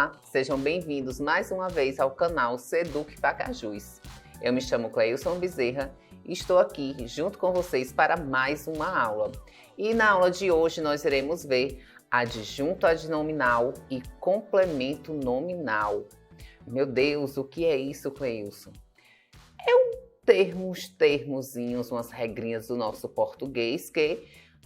Olá, sejam bem-vindos mais uma vez ao canal Seduc Pacajus. Eu me chamo Cleilson Bezerra e estou aqui junto com vocês para mais uma aula. E na aula de hoje nós iremos ver adjunto adnominal e complemento nominal. Meu Deus, o que é isso, Cleilson? Uns termozinhos, umas regrinhas do nosso português que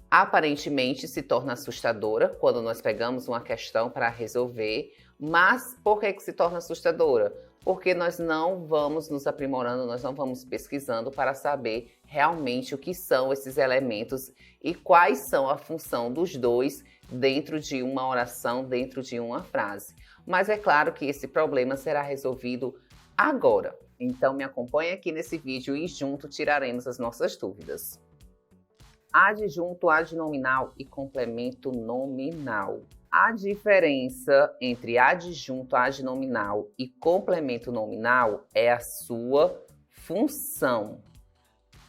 aparentemente se torna assustadora quando nós pegamos uma questão para resolver. Mas por que se torna assustadora? Porque nós não vamos nos aprimorando, nós não vamos pesquisando para saber realmente o que são esses elementos e quais são a função dos dois dentro de uma oração, dentro de uma frase. Mas é claro que esse problema será resolvido agora. Então me acompanhe aqui nesse vídeo e junto tiraremos as nossas dúvidas. Adjunto adnominal e complemento nominal. A diferença entre adjunto adnominal e complemento nominal é a sua função.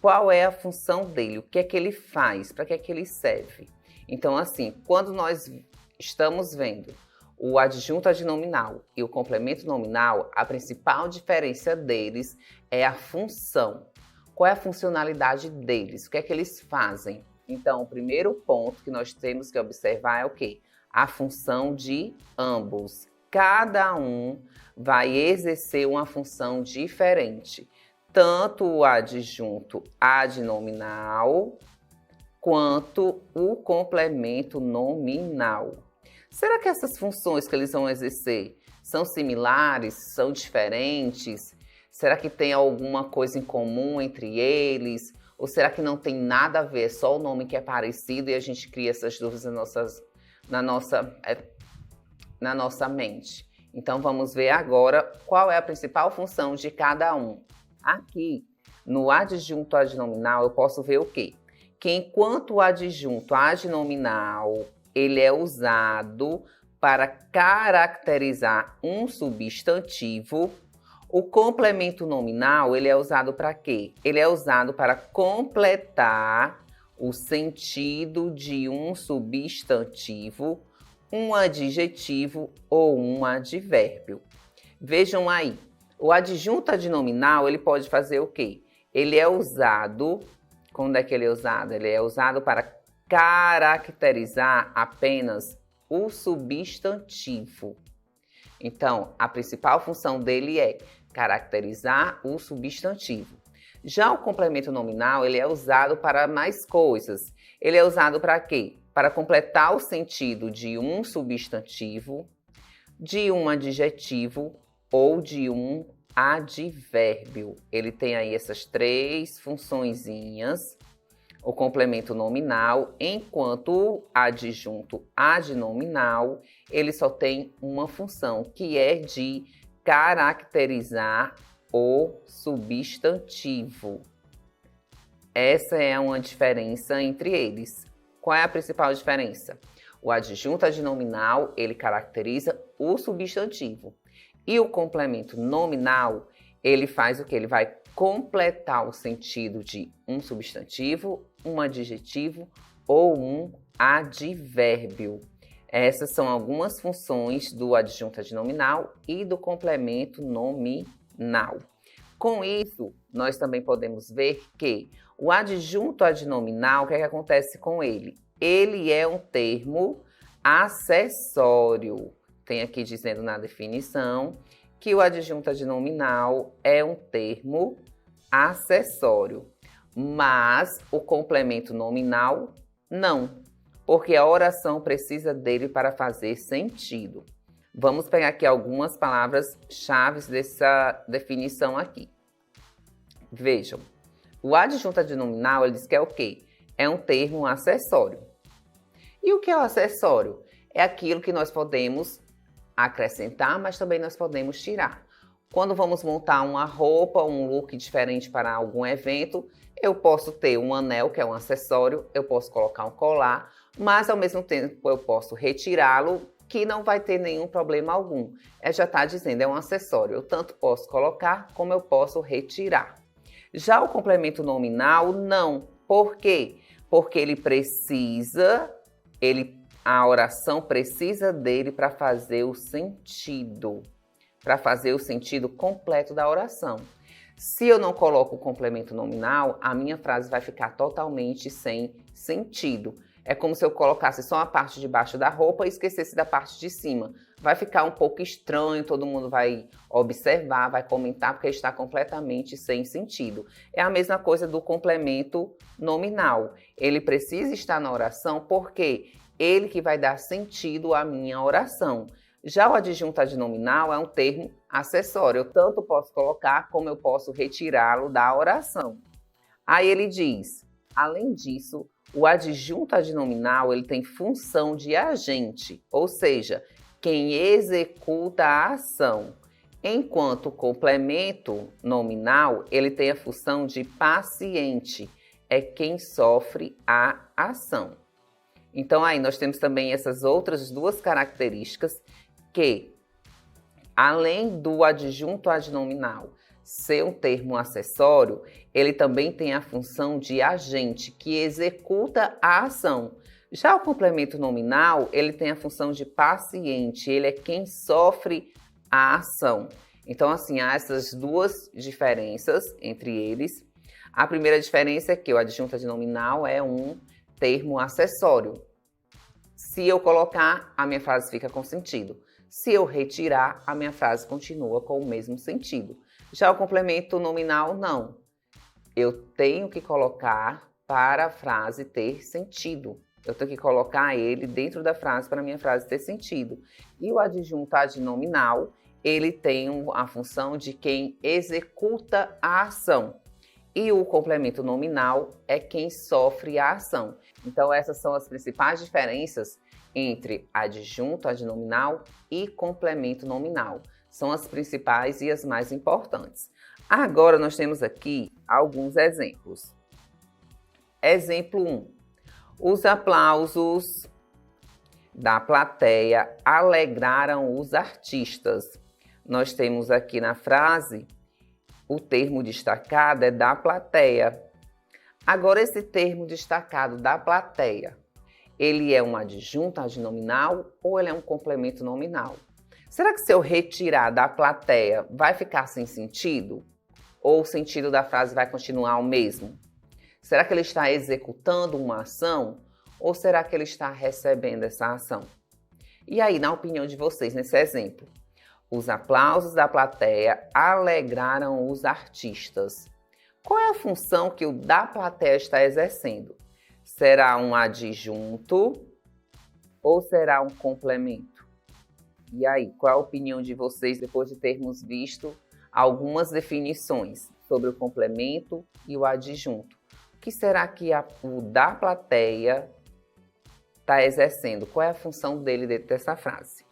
Qual é a função dele? O que é que ele faz? Para que é que ele serve? Então, assim, quando nós estamos vendo o adjunto adnominal e o complemento nominal, a principal diferença deles é a função. Qual é a funcionalidade deles? O que é que eles fazem? Então, o primeiro ponto que nós temos que observar é o quê? A função de ambos. Cada um vai exercer uma função diferente. Tanto o adjunto adnominal quanto o complemento nominal. Será que essas funções que eles vão exercer são similares, são diferentes? Será que tem alguma coisa em comum entre eles? Ou será que não tem nada a ver, só o nome que é parecido e a gente cria essas dúvidas na nossa mente? Então vamos ver agora qual é a principal função de cada um. Aqui, no adjunto adnominal, eu posso ver o quê? Que enquanto o adjunto adnominal ele é usado para caracterizar um substantivo, o complemento nominal ele é usado para quê? Ele é usado para completar o sentido de um substantivo, um adjetivo ou um advérbio. Vejam aí, o adjunto adnominal ele pode fazer o quê? Ele é usado, quando é que ele é usado? Ele é usado para caracterizar apenas o substantivo. Então, a principal função dele é caracterizar o substantivo. Já o complemento nominal, ele é usado para mais coisas. Ele é usado para quê? Para completar o sentido de um substantivo, de um adjetivo ou de um advérbio. Ele tem aí essas três funçõezinhas. O complemento nominal, enquanto o adjunto adnominal, ele só tem uma função, que é de caracterizar o substantivo. Essa é uma diferença entre eles. Qual é a principal diferença? O adjunto adnominal, ele caracteriza o substantivo. E o complemento nominal, ele faz o quê? Ele vai completar o sentido de um substantivo, um adjetivo ou um advérbio. Essas são algumas funções do adjunto adnominal e do complemento nominal. Com isso, nós também podemos ver que o adjunto adnominal, o que é que acontece com ele? Ele é um termo acessório. Tem aqui dizendo na definição que o adjunto adnominal é um termo acessório, mas o complemento nominal não, porque a oração precisa dele para fazer sentido. Vamos pegar aqui algumas palavras-chave dessa definição aqui. Vejam, o adjunto adnominal ele diz que é o quê? É um termo acessório. E o que é o acessório? É aquilo que nós podemos acrescentar, mas também nós podemos tirar. Quando vamos montar uma roupa, um look diferente para algum evento, eu posso ter um anel, que é um acessório, eu posso colocar um colar, mas ao mesmo tempo eu posso retirá-lo, que não vai ter nenhum problema algum. Já está dizendo, é um acessório, eu tanto posso colocar como eu posso retirar. Já o complemento nominal, não. Por quê? Porque ele a oração precisa dele para fazer o sentido completo da oração. Se eu não coloco o complemento nominal, a minha frase vai ficar totalmente sem sentido. É como se eu colocasse só a parte de baixo da roupa e esquecesse da parte de cima. Vai ficar um pouco estranho, todo mundo vai observar, vai comentar, porque está completamente sem sentido. É a mesma coisa do complemento nominal. Ele precisa estar na oração porque ele que vai dar sentido à minha oração. Já o adjunto adnominal é um termo acessório. Eu tanto posso colocar como eu posso retirá-lo da oração. Aí ele diz, além disso, o adjunto adnominal ele tem função de agente, ou seja, quem executa a ação. Enquanto o complemento nominal ele tem a função de paciente, é quem sofre a ação. Então aí nós temos também essas outras duas características que, além do adjunto adnominal ser um termo acessório, ele também tem a função de agente, que executa a ação. Já o complemento nominal, ele tem a função de paciente, ele é quem sofre a ação. Então, assim, há essas duas diferenças entre eles. A primeira diferença é que o adjunto adnominal é um termo acessório. Se eu colocar, a minha frase fica com sentido. Se eu retirar, a minha frase continua com o mesmo sentido. Já o complemento nominal, não. Eu tenho que colocar para a frase ter sentido. Eu tenho que colocar ele dentro da frase para a minha frase ter sentido. E o adjunto adnominal, ele tem a função de quem executa a ação. E o complemento nominal é quem sofre a ação. Então, essas são as principais diferenças entre adjunto adnominal e complemento nominal. São as principais e as mais importantes. Agora, nós temos aqui alguns exemplos. Exemplo 1. Os aplausos da plateia alegraram os artistas. Nós temos aqui na frase, o termo destacado é da plateia. Agora, esse termo destacado da plateia, ele é um adjunto adnominal ou ele é um complemento nominal? Será que se eu retirar da plateia vai ficar sem sentido? Ou o sentido da frase vai continuar o mesmo? Será que ele está executando uma ação? Ou será que ele está recebendo essa ação? E aí, na opinião de vocês, nesse exemplo, os aplausos da plateia alegraram os artistas. Qual é a função que o da plateia está exercendo? Será um adjunto ou será um complemento? E aí, qual é a opinião de vocês depois de termos visto algumas definições sobre o complemento e o adjunto? O que será que o da plateia está exercendo? Qual é a função dele dentro dessa frase?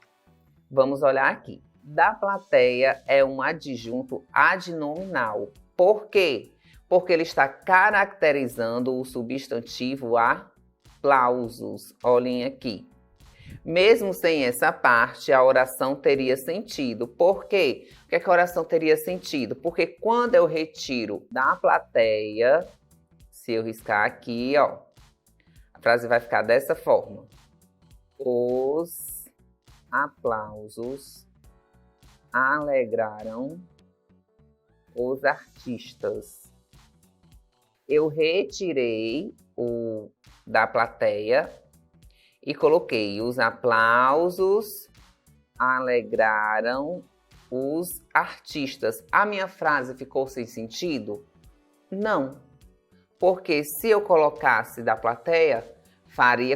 Vamos olhar aqui. Da plateia é um adjunto adnominal. Por quê? Porque ele está caracterizando o substantivo aplausos. Olhem aqui. Mesmo sem essa parte, a oração teria sentido. Por quê? Por que a oração teria sentido? Porque quando eu retiro da plateia, se eu riscar aqui, ó, a frase vai ficar dessa forma. Os aplausos alegraram os artistas. Eu retirei o da plateia e coloquei os aplausos alegraram os artistas. A minha frase ficou sem sentido? Não. Porque se eu colocasse da plateia,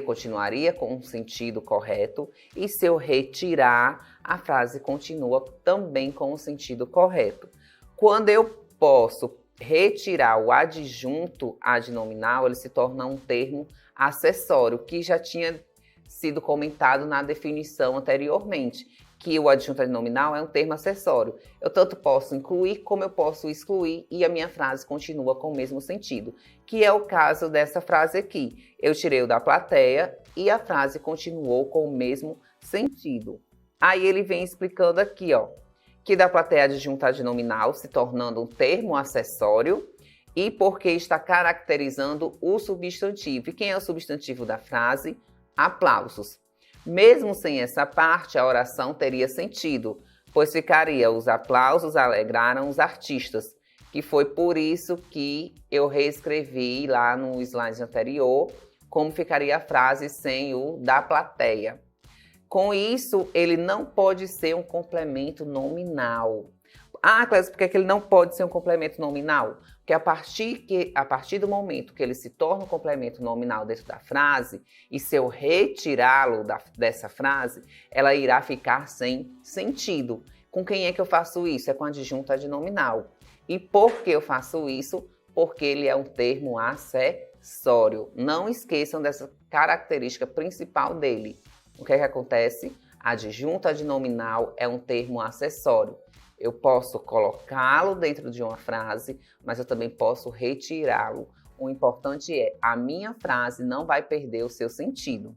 continuaria com um sentido correto. E se eu retirar, a frase continua também com o sentido correto. Quando eu posso retirar o adjunto adnominal, ele se torna um termo acessório, que já tinha sido comentado na definição anteriormente, que o adjunto adnominal é um termo acessório. Eu tanto posso incluir como eu posso excluir e a minha frase continua com o mesmo sentido, que é o caso dessa frase aqui. Eu tirei o da plateia e a frase continuou com o mesmo sentido. Aí ele vem explicando aqui, ó, que da plateia adjunto adnominal se tornando um termo acessório e porque está caracterizando o substantivo. E quem é o substantivo da frase? Aplausos. Mesmo sem essa parte, a oração teria sentido, pois ficaria: os aplausos alegraram os artistas, que foi por isso que eu reescrevi lá no slide anterior como ficaria a frase sem o da plateia. Com isso, ele não pode ser um complemento nominal. Ah, Clésia, por que ele não pode ser um complemento nominal? Porque a partir do momento que ele se torna um complemento nominal dentro da frase, e se eu retirá-lo dessa frase, ela irá ficar sem sentido. Com quem é que eu faço isso? É com a adjunta adnominal. E por que eu faço isso? Porque ele é um termo acessório. Não esqueçam dessa característica principal dele. O que é que acontece? A adjunta adnominal é um termo acessório. Eu posso colocá-lo dentro de uma frase, mas eu também posso retirá-lo. O importante é, a minha frase não vai perder o seu sentido.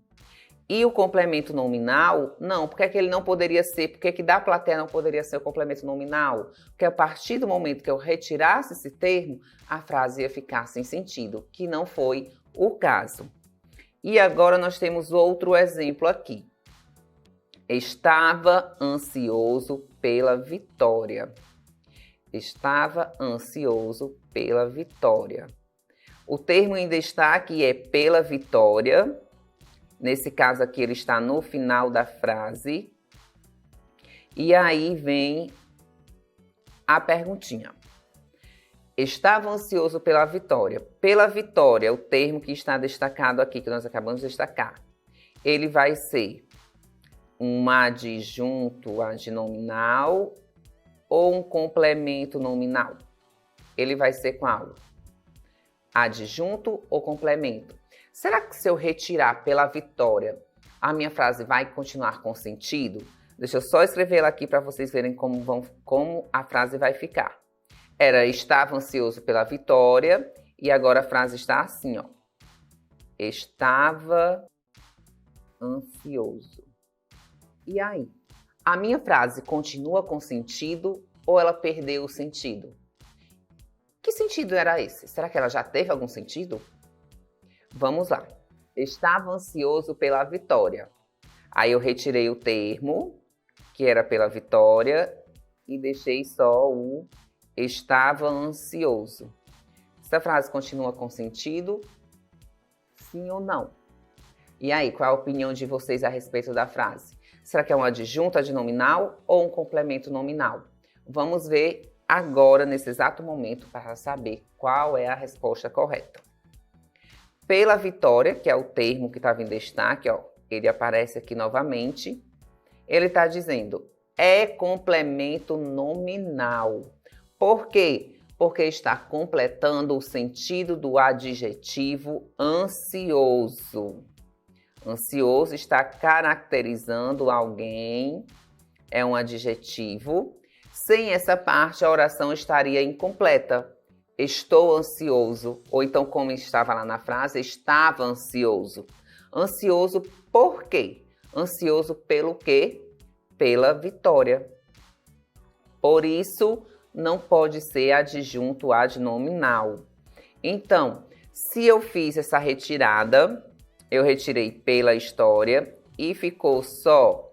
E o complemento nominal, não. Por que é que ele não poderia ser? Por que é que da plateia não poderia ser o complemento nominal? Porque a partir do momento que eu retirasse esse termo, a frase ia ficar sem sentido, que não foi o caso. E agora nós temos outro exemplo aqui. Estava ansioso pela vitória. Estava ansioso pela vitória. O termo em destaque é pela vitória. Nesse caso aqui, ele está no final da frase. E aí vem a perguntinha. Estava ansioso pela vitória. Pela vitória, o termo que está destacado aqui, que nós acabamos de destacar, ele vai ser um adjunto adnominal ou um complemento nominal? Ele vai ser qual? Adjunto ou complemento? Será que se eu retirar pela vitória, a minha frase vai continuar com sentido? Deixa eu só escrever ela aqui para vocês verem como a frase vai ficar. Estava ansioso pela vitória e agora a frase está assim, ó. Estava ansioso. E aí? A minha frase continua com sentido ou ela perdeu o sentido? Que sentido era esse? Será que ela já teve algum sentido? Vamos lá. Estava ansioso pela vitória. Aí eu retirei o termo, que era pela vitória, e deixei só o estava ansioso. Essa frase continua com sentido? Sim ou não? E aí, qual é a opinião de vocês a respeito da frase? Será que é um adjunto adnominal ou um complemento nominal? Vamos ver agora, nesse exato momento, para saber qual é a resposta correta. Pela vitória, que é o termo que estava em destaque, ó, ele aparece aqui novamente. Ele está dizendo, é complemento nominal. Por quê? Porque está completando o sentido do adjetivo ansioso. Ansioso está caracterizando alguém, é um adjetivo. Sem essa parte, a oração estaria incompleta. Estou ansioso, ou então como estava lá na frase, estava ansioso. Ansioso por quê? Ansioso pelo quê? Pela vitória. Por isso, não pode ser adjunto adnominal. Então, se eu fiz essa retirada, eu retirei pela história e ficou só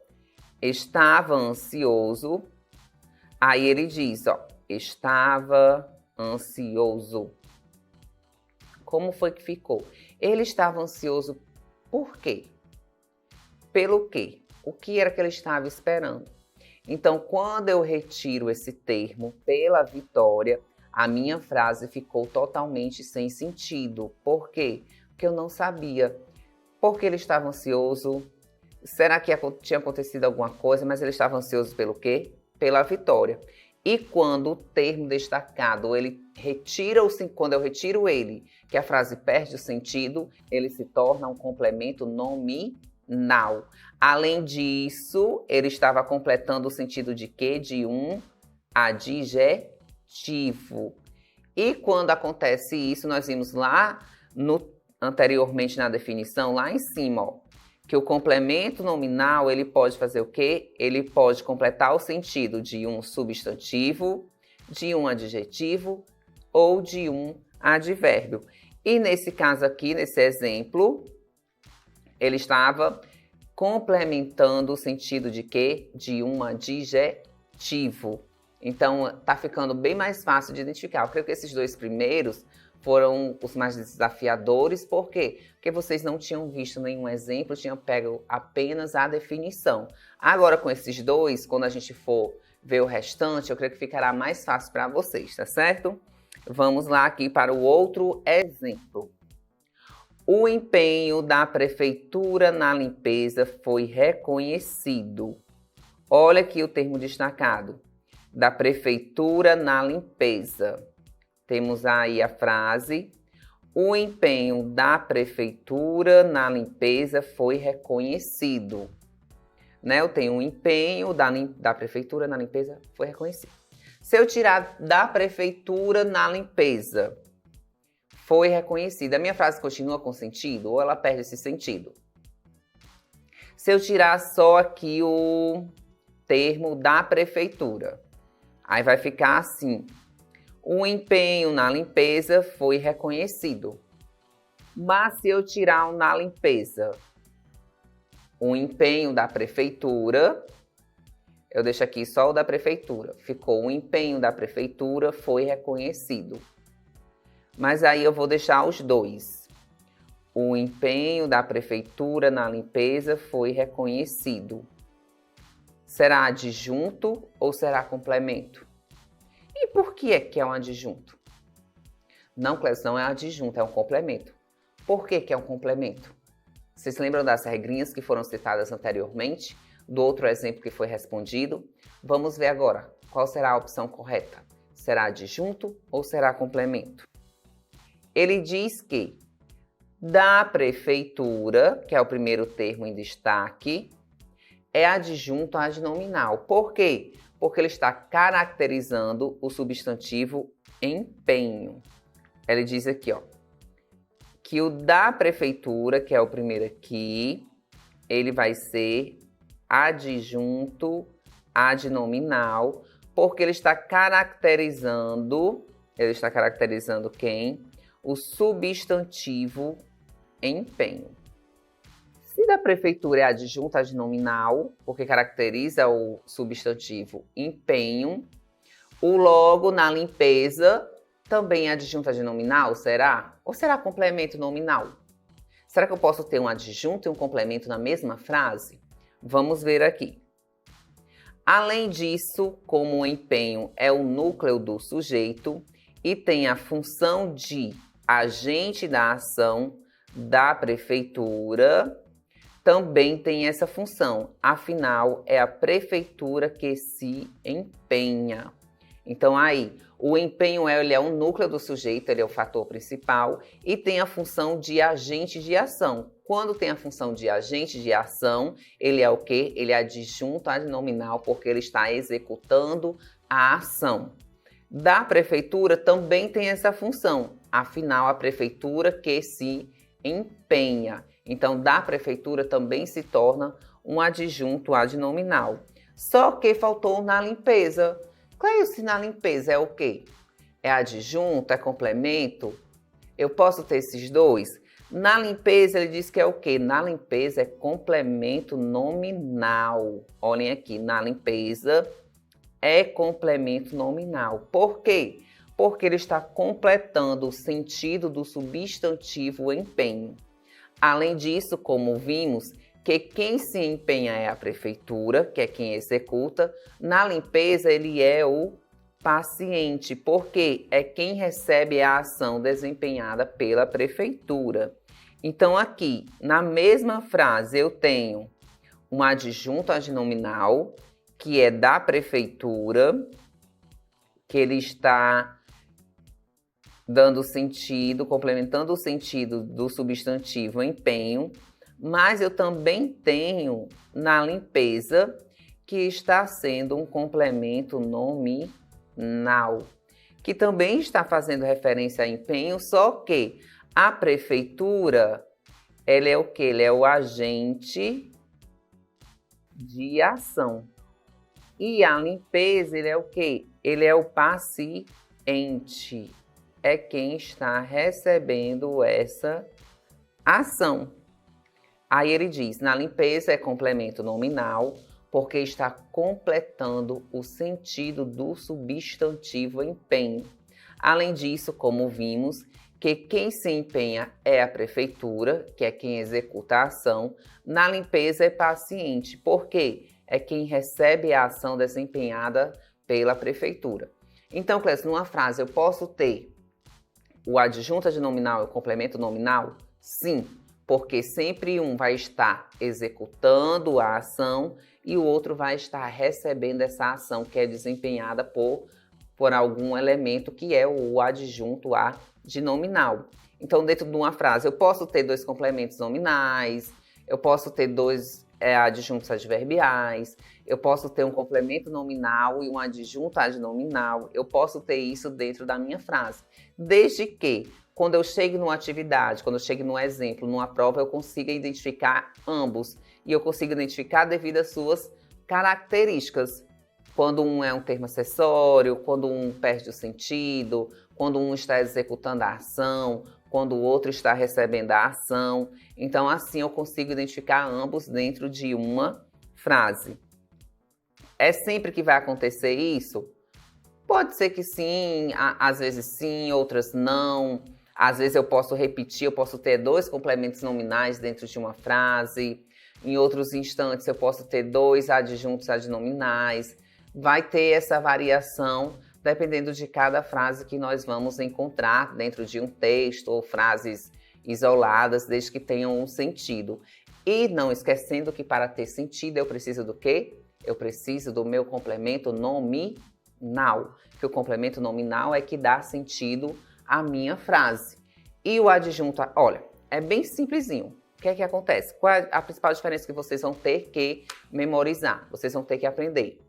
estava ansioso. Aí ele diz, ó, estava ansioso. Como foi que ficou? Ele estava ansioso por quê? Pelo quê? O que era que ele estava esperando? Então, quando eu retiro esse termo pela vitória, a minha frase ficou totalmente sem sentido. Por quê? Porque eu não sabia. Por que ele estava ansioso? Será que tinha acontecido alguma coisa, mas ele estava ansioso pelo quê? Pela vitória. E quando o termo destacado, quando eu retiro ele, que a frase perde o sentido, ele se torna um complemento nominal. Além disso, ele estava completando o sentido de quê? De um adjetivo. E quando acontece isso, nós vimos lá anteriormente na definição, lá em cima, ó, que o complemento nominal, ele pode fazer o quê? Ele pode completar o sentido de um substantivo, de um adjetivo ou de um advérbio. E nesse caso aqui, nesse exemplo, ele estava complementando o sentido de quê? De um adjetivo. Então, tá ficando bem mais fácil de identificar. Eu creio que esses dois primeiros foram os mais desafiadores. Por quê? Porque vocês não tinham visto nenhum exemplo, tinham pego apenas a definição. Agora, com esses dois, quando a gente for ver o restante, eu creio que ficará mais fácil para vocês, tá certo? Vamos lá aqui para o outro exemplo. O empenho da prefeitura na limpeza foi reconhecido. Olha aqui o termo destacado. Da prefeitura na limpeza. Temos aí a frase: o empenho da prefeitura na limpeza foi reconhecido. Né? Eu tenho um empenho da prefeitura na limpeza foi reconhecido. Se eu tirar da prefeitura na limpeza, foi reconhecido, a minha frase continua com sentido ou ela perde esse sentido? Se eu tirar só aqui o termo da prefeitura, aí vai ficar assim: o empenho na limpeza foi reconhecido. Mas se eu tirar o na limpeza, o empenho da prefeitura, eu deixo aqui só o da prefeitura. Ficou: o empenho da prefeitura foi reconhecido. Mas aí eu vou deixar os dois. O empenho da prefeitura na limpeza foi reconhecido. Será adjunto ou será complemento? E por que é um adjunto? Não, Clécio, não é adjunto, é um complemento. Por que é um complemento? Vocês lembram das regrinhas que foram citadas anteriormente? Do outro exemplo que foi respondido? Vamos ver agora qual será a opção correta. Será adjunto ou será complemento? Ele diz que da prefeitura, que é o primeiro termo em destaque, é adjunto adnominal. Por quê? Porque ele está caracterizando o substantivo empenho. Ele diz aqui, ó, que o da prefeitura, que é o primeiro aqui, ele vai ser adjunto adnominal, porque ele está caracterizando quem? O substantivo empenho. Se da prefeitura é adjunto adnominal, porque caracteriza o substantivo empenho, o logo na limpeza também é adjunto adnominal, será? Ou será complemento nominal? Será que eu posso ter um adjunto e um complemento na mesma frase? Vamos ver aqui. Além disso, como o empenho é o núcleo do sujeito e tem a função de agente da ação da prefeitura, também tem essa função. Afinal, é a prefeitura que se empenha. Então, aí, o empenho ele é o núcleo do sujeito, ele é o fator principal e tem a função de agente de ação. Quando tem a função de agente de ação, ele é o quê? Ele é adjunto adnominal porque ele está executando a ação. Da prefeitura também tem essa função. Afinal, a prefeitura que se empenha. Então, da prefeitura também se torna um adjunto adnominal. Só que faltou na limpeza. Cleilce, na limpeza é o quê? É adjunto? É complemento? Eu posso ter esses dois? Na limpeza, ele diz que é o quê? Na limpeza é complemento nominal. Olhem aqui, na limpeza é complemento nominal. Por quê? Porque ele está completando o sentido do substantivo empenho. Além disso, como vimos, que quem se empenha é a prefeitura, que é quem executa. Na limpeza, ele é o paciente, porque é quem recebe a ação desempenhada pela prefeitura. Então, aqui, na mesma frase, eu tenho um adjunto adnominal, que é da prefeitura, que ele está dando sentido, complementando o sentido do substantivo empenho, mas eu também tenho na limpeza, que está sendo um complemento nominal, que também está fazendo referência a empenho, só que a prefeitura, ela é o quê? Ele é o agente de ação. E a limpeza, ele é o quê? Ele é o paciente. É quem está recebendo essa ação. Aí ele diz, na limpeza é complemento nominal, porque está completando o sentido do substantivo empenho. Além disso, como vimos, que quem se empenha é a prefeitura, que é quem executa a ação. Na limpeza é paciente, porque é quem recebe a ação desempenhada pela prefeitura. Então, Clécio, numa frase eu posso ter o adjunto adnominal e o complemento nominal? Sim, porque sempre um vai estar executando a ação e o outro vai estar recebendo essa ação que é desempenhada por algum elemento que é o adjunto adnominal. Então, dentro de uma frase, eu posso ter dois complementos nominais, eu posso ter dois adjuntos adverbiais, eu posso ter um complemento nominal e um adjunto adnominal, eu posso ter isso dentro da minha frase. Desde que, quando eu chego numa atividade, quando eu chego num exemplo, numa prova, eu consiga identificar ambos. E eu consigo identificar devido às suas características. Quando um é um termo acessório, quando um perde o sentido, quando um está executando a ação, quando o outro está recebendo a ação. Então, assim, eu consigo identificar ambos dentro de uma frase. É sempre que vai acontecer isso? Pode ser que sim, às vezes sim, outras não. Às vezes eu posso repetir, eu posso ter dois complementos nominais dentro de uma frase. Em outros instantes eu posso ter dois adjuntos adnominais. Vai ter essa variação dependendo de cada frase que nós vamos encontrar dentro de um texto ou frases isoladas, desde que tenham um sentido. E não esquecendo que para ter sentido eu preciso do quê? Eu preciso do meu complemento nominal, que o complemento nominal é que dá sentido à minha frase. E o adjunto, olha, é bem simplesinho. O que é que acontece? Qual é a principal diferença que vocês vão ter que memorizar? Vocês vão ter que aprender.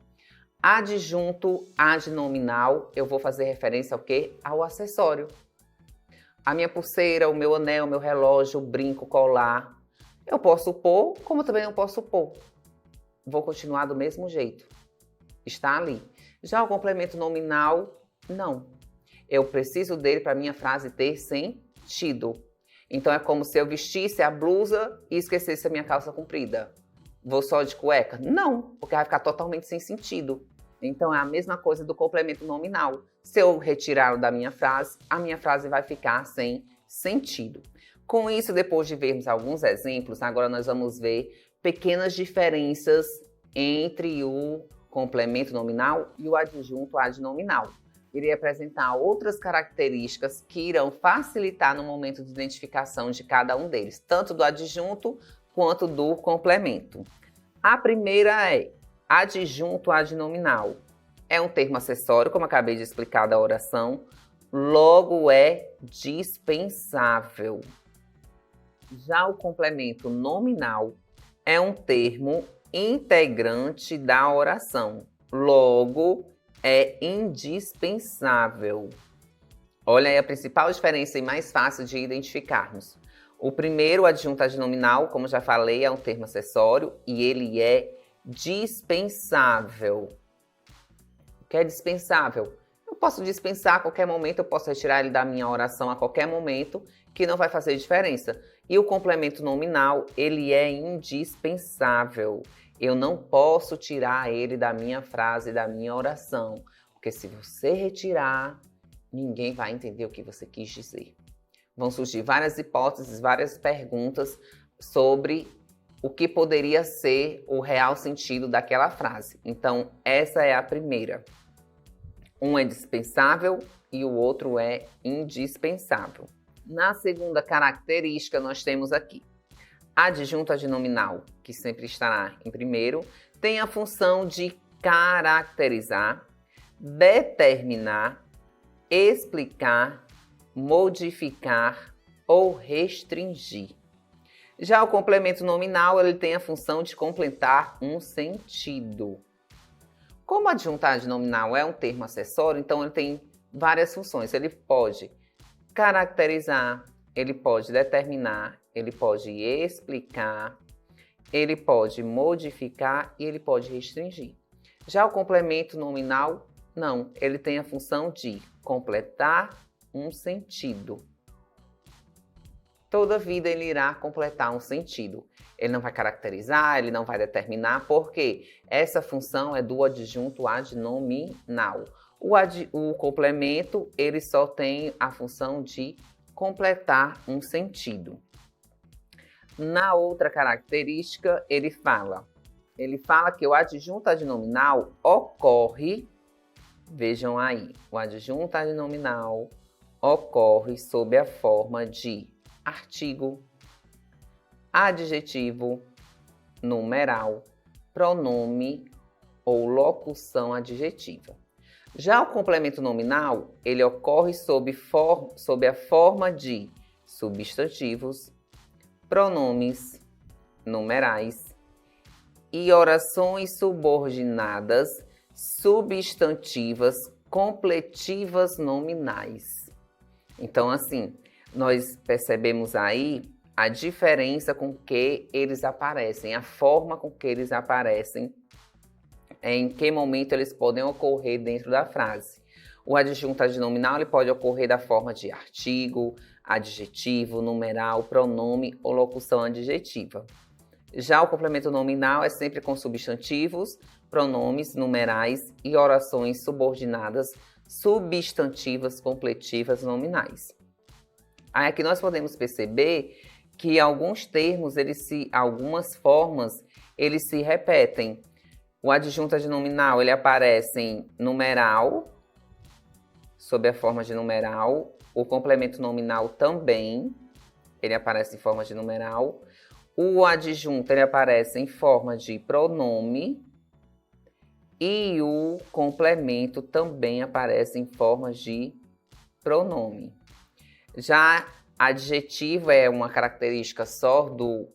Adjunto adnominal, eu vou fazer referência ao quê? Ao acessório. A minha pulseira, o meu anel, o meu relógio, o brinco, o colar. Eu posso pôr, como também não posso pôr. Vou continuar do mesmo jeito. Está ali. Já o complemento nominal, não. Eu preciso dele para minha frase ter sentido. Então é como se eu vestisse a blusa e esquecesse a minha calça comprida. Vou só de cueca? Não, porque vai ficar totalmente sem sentido. Então é a mesma coisa do complemento nominal. Se eu retirá-lo da minha frase, a minha frase vai ficar sem sentido. Com isso, depois de vermos alguns exemplos, agora nós vamos ver pequenas diferenças entre o complemento nominal e o adjunto adnominal. Irei apresentar outras características que irão facilitar no momento de identificação de cada um deles, tanto do adjunto quanto do complemento. A primeira é adjunto adnominal. É um termo acessório, como acabei de explicar da oração, logo é dispensável. Já o complemento nominal é um termo integrante da oração, logo é indispensável. Olha aí a principal diferença e mais fácil de identificarmos. O primeiro, adjunto adnominal, como já falei, é um termo acessório e ele é dispensável. O que é dispensável? Eu posso dispensar a qualquer momento, eu posso retirar ele da minha oração a qualquer momento, que não vai fazer diferença. E o complemento nominal, ele é indispensável. Eu não posso tirar ele da minha frase, da minha oração, porque se você retirar, ninguém vai entender o que você quis dizer. Vão surgir várias hipóteses, várias perguntas sobre o que poderia ser o real sentido daquela frase. Então, essa é a primeira. Um é dispensável e o outro é indispensável. Na segunda característica, nós temos aqui adjunto adnominal, que sempre estará em primeiro, tem a função de caracterizar, determinar, explicar, modificar ou restringir. Já o complemento nominal, ele tem a função de completar um sentido. Como adjunto adnominal é um termo acessório, então ele tem várias funções. Ele pode caracterizar, ele pode determinar, ele pode explicar, ele pode modificar e ele pode restringir. Já o complemento nominal, não. Ele tem a função de completar um sentido. toda vida ele irá completar um sentido. Ele não vai caracterizar, ele não vai determinar, porque essa função é do adjunto adnominal. O complemento, ele só tem a função de completar um sentido. Na outra característica, ele fala que o adjunto adnominal ocorre, vejam aí, o adjunto adnominal ocorre sob a forma de artigo, adjetivo, numeral, pronome ou locução adjetiva. Já o complemento nominal, ele ocorre sob a forma de substantivos, pronomes, numerais e orações subordinadas, substantivas, completivas nominais. Então, assim, nós percebemos aí a diferença com que eles aparecem, a forma com que eles aparecem, em que momento eles podem ocorrer dentro da frase. O adjunto adnominal ele pode ocorrer da forma de artigo, adjetivo, numeral, pronome ou locução adjetiva. Já o complemento nominal é sempre com substantivos, pronomes, numerais e orações subordinadas, substantivas, completivas, nominais. Aí aqui nós podemos perceber que alguns termos, algumas formas, eles se repetem. O adjunto adnominal, ele aparece em numeral, sob a forma de numeral. O complemento nominal também, ele aparece em forma de numeral. O adjunto, ele aparece em forma de pronome. E o complemento também aparece em forma de pronome. Já adjetivo é uma característica só do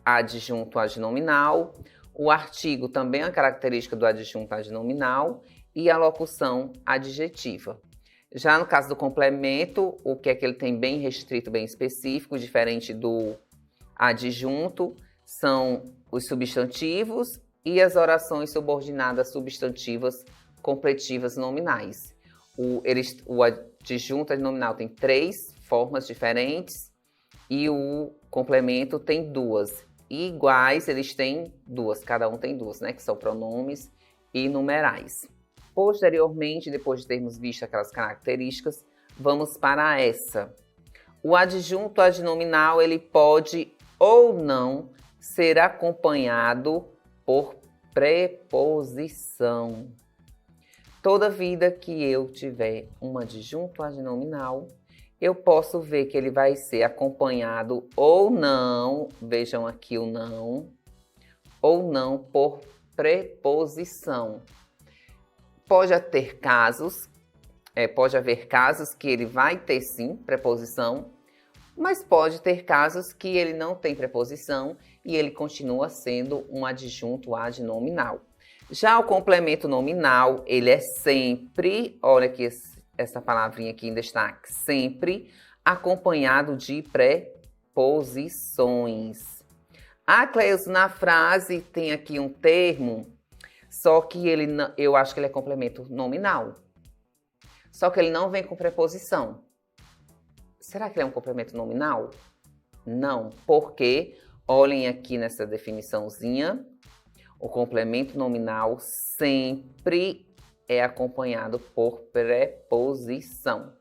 adjunto adnominal. O artigo também é uma característica do adjunto adnominal e a locução adjetiva. Já no caso do complemento, o que é que ele tem bem restrito, bem específico, diferente do adjunto, são os substantivos e as orações subordinadas substantivas completivas nominais. O adjunto adnominal tem 3 formas diferentes e o complemento tem 2. E iguais, eles têm 2, cada um tem 2, né? Que são pronomes e numerais. Posteriormente, depois de termos visto aquelas características, vamos para essa. O adjunto adnominal, ele pode ou não ser acompanhado por preposição. Toda vida que eu tiver um adjunto adnominal, eu posso ver que ele vai ser acompanhado ou não, vejam aqui o não, ou não por preposição. Pode haver casos que ele vai ter sim preposição, mas pode ter casos que ele não tem preposição e ele continua sendo um adjunto adnominal. Já o complemento nominal, ele é sempre, olha aqui essa palavrinha aqui em destaque, sempre acompanhado de preposições. Ah, Cleilson, na frase tem aqui um termo, só que eu acho que ele é complemento nominal. Só que ele não vem com preposição. Será que ele é um complemento nominal? Não, porque olhem aqui nessa definiçãozinha, o complemento nominal sempre é acompanhado por preposição.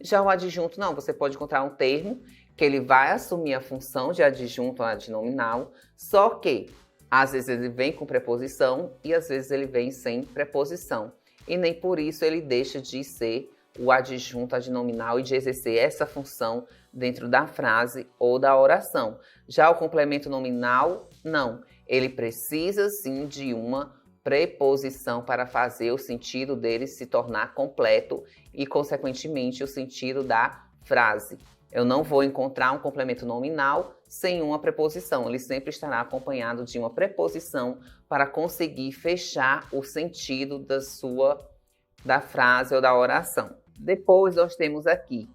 Já o adjunto, não, você pode encontrar um termo que ele vai assumir a função de adjunto adnominal, só que às vezes ele vem com preposição e às vezes ele vem sem preposição. E nem por isso ele deixa de ser o adjunto adnominal e de exercer essa função dentro da frase ou da oração. Já o complemento nominal, não. Ele precisa sim de uma preposição para fazer o sentido dele se tornar completo e, consequentemente, o sentido da frase. Eu não vou encontrar um complemento nominal sem uma preposição. Ele sempre estará acompanhado de uma preposição para conseguir fechar o sentido da frase ou da oração. Depois nós temos aqui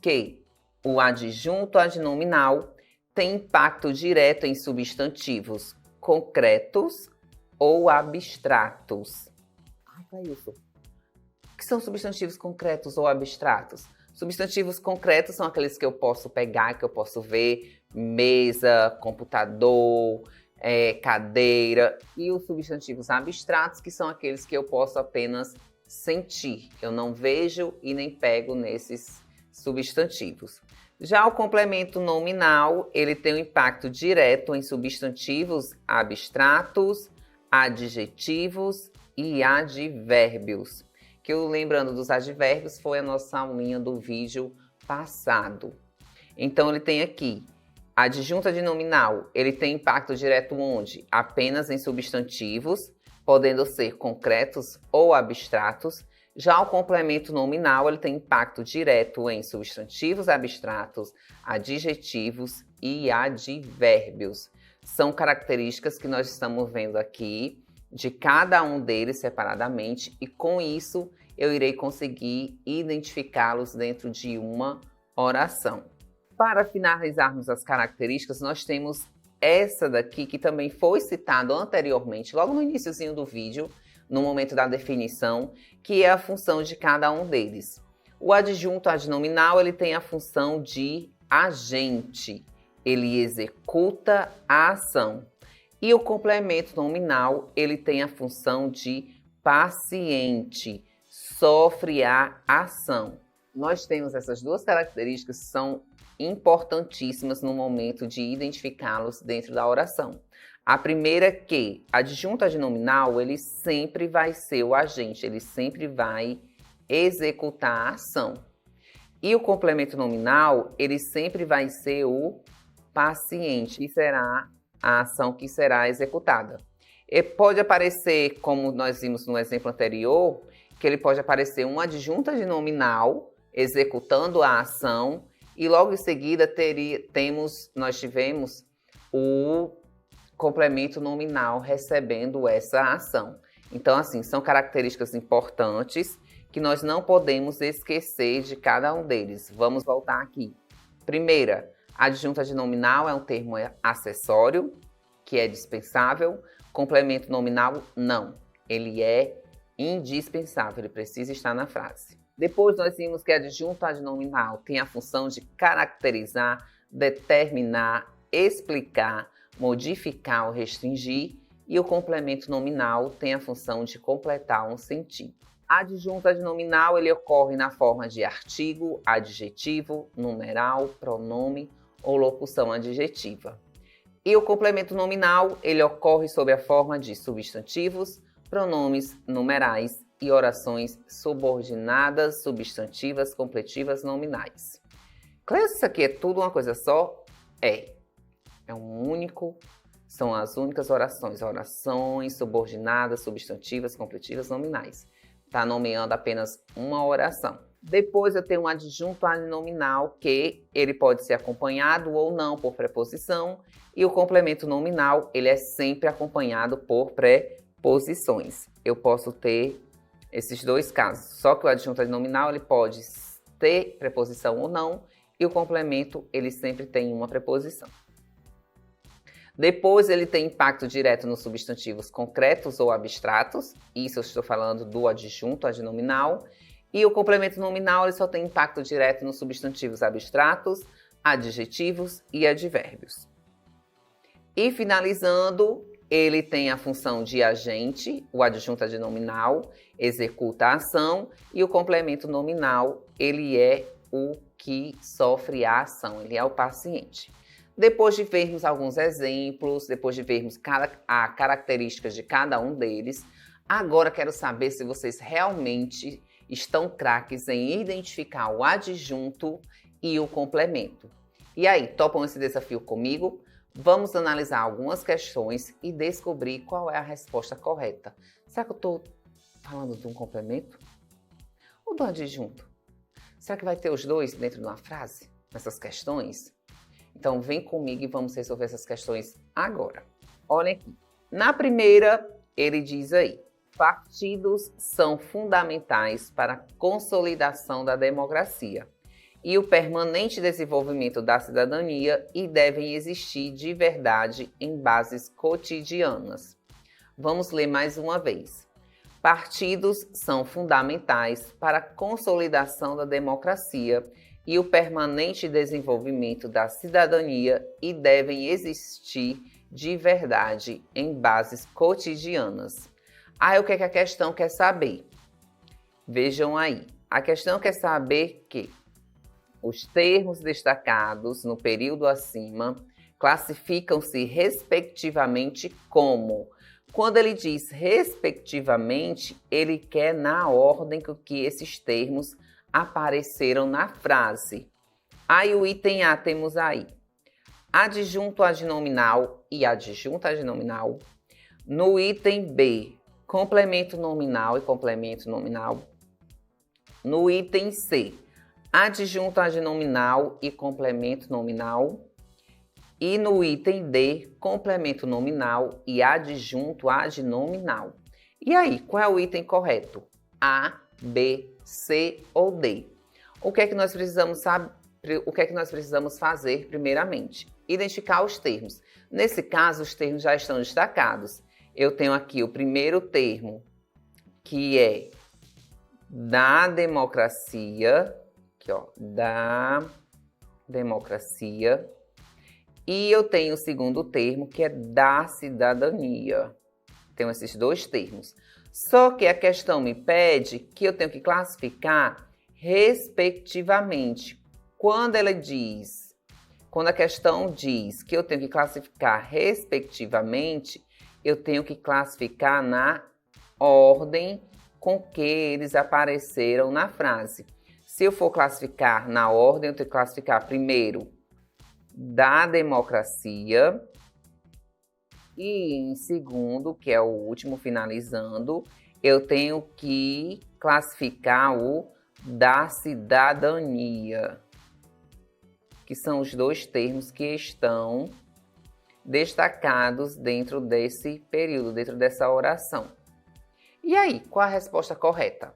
que o adjunto adnominal tem impacto direto em substantivos concretos ou abstratos. Para isso. O que são substantivos concretos ou abstratos? Substantivos concretos são aqueles que eu posso pegar, que eu posso ver, mesa, computador, cadeira. E os substantivos abstratos, que são aqueles que eu posso apenas sentir. Eu não vejo e nem pego nesses substantivos. Já o complemento nominal, ele tem um impacto direto em substantivos abstratos, adjetivos e advérbios. Que eu, lembrando dos advérbios, foi a nossa aulinha do vídeo passado. Então, ele tem aqui, adjunta de nominal, ele tem impacto direto onde? Apenas em substantivos, podendo ser concretos ou abstratos. Já o complemento nominal, ele tem impacto direto em substantivos abstratos, adjetivos e advérbios. São características que nós estamos vendo aqui, de cada um deles separadamente, e com isso eu irei conseguir identificá-los dentro de uma oração. Para finalizarmos as características, nós temos essa daqui que também foi citado anteriormente, logo no iniciozinho do vídeo, no momento da definição, que é a função de cada um deles. O adjunto adnominal, ele tem a função de agente, ele executa a ação. E o complemento nominal, ele tem a função de paciente, sofre a ação. Nós temos essas duas características que são importantíssimas no momento de identificá-los dentro da oração. A primeira é que adjunto adnominal, ele sempre vai ser o agente, ele sempre vai executar a ação. E o complemento nominal, ele sempre vai ser o paciente, que será a ação que será executada. E pode aparecer, como nós vimos no exemplo anterior, que ele pode aparecer um adjunto adnominal executando a ação e logo em seguida nós tivemos o complemento nominal recebendo essa ação. Então, assim, são características importantes que nós não podemos esquecer de cada um deles. Vamos voltar aqui. Primeira, adjunto adnominal é um termo acessório, que é dispensável. Complemento nominal, não. Ele é indispensável, ele precisa estar na frase. Depois nós vimos que adjunto adnominal tem a função de caracterizar, determinar, explicar, modificar ou restringir, e o complemento nominal tem a função de completar um sentido. Adjunto adnominal, ele ocorre na forma de artigo, adjetivo, numeral, pronome ou locução adjetiva. E o complemento nominal, ele ocorre sob a forma de substantivos, pronomes, numerais e orações subordinadas, substantivas, completivas, nominais. Claro, isso aqui é tudo uma coisa só? São as únicas orações. Orações subordinadas, substantivas, completivas, nominais. Está nomeando apenas uma oração. Depois eu tenho um adjunto adnominal que ele pode ser acompanhado ou não por preposição. E o complemento nominal, ele é sempre acompanhado por preposições. Eu posso ter esses dois casos. Só que o adjunto adnominal, ele pode ter preposição ou não. E o complemento, ele sempre tem uma preposição. Depois, ele tem impacto direto nos substantivos concretos ou abstratos. Isso eu estou falando do adjunto adnominal. E o complemento nominal, ele só tem impacto direto nos substantivos abstratos, adjetivos e advérbios. E finalizando, ele tem a função de agente, o adjunto adnominal executa a ação e o complemento nominal, ele é o que sofre a ação, ele é o paciente. Depois de vermos alguns exemplos, depois de vermos as características de cada um deles, agora quero saber se vocês realmente estão craques em identificar o adjunto e o complemento. E aí, topam esse desafio comigo? Vamos analisar algumas questões e descobrir qual é a resposta correta. Será que eu estou falando de um complemento ou do adjunto? Será que vai ter os dois dentro de uma frase, nessas questões? Então, vem comigo e vamos resolver essas questões agora. Olha aqui. Na primeira, ele diz aí: partidos são fundamentais para a consolidação da democracia e o permanente desenvolvimento da cidadania e devem existir de verdade em bases cotidianas. Vamos ler mais uma vez. Partidos são fundamentais para a consolidação da democracia e o permanente desenvolvimento da cidadania e devem existir de verdade em bases cotidianas. Aí o que é que a questão quer saber? Vejam aí. A questão quer saber que os termos destacados no período acima classificam-se respectivamente como. Quando ele diz respectivamente, ele quer na ordem que esses termos apareceram na frase. Aí o item A temos aí adjunto adnominal e adjunto adnominal. No item B, complemento nominal e complemento nominal. No item C, adjunto adnominal e complemento nominal. E no item D, complemento nominal e adjunto adnominal. E aí, qual é o item correto? A, B, C ou D? O que é que nós precisamos saber? O que é que nós precisamos fazer primeiramente? Identificar os termos. Nesse caso, os termos já estão destacados. Eu tenho aqui o primeiro termo, que é da democracia, aqui ó, da democracia. E eu tenho o segundo termo, que é da cidadania. Tenho esses dois termos. Só que a questão me pede que eu tenho que classificar respectivamente. Quando a questão diz que eu tenho que classificar respectivamente, eu tenho que classificar na ordem com que eles apareceram na frase. Se eu for classificar na ordem, eu tenho que classificar primeiro da democracia e em segundo, que é o último finalizando, eu tenho que classificar o da cidadania, que são os dois termos que estão destacados dentro desse período, dentro dessa oração. E aí, qual a resposta correta?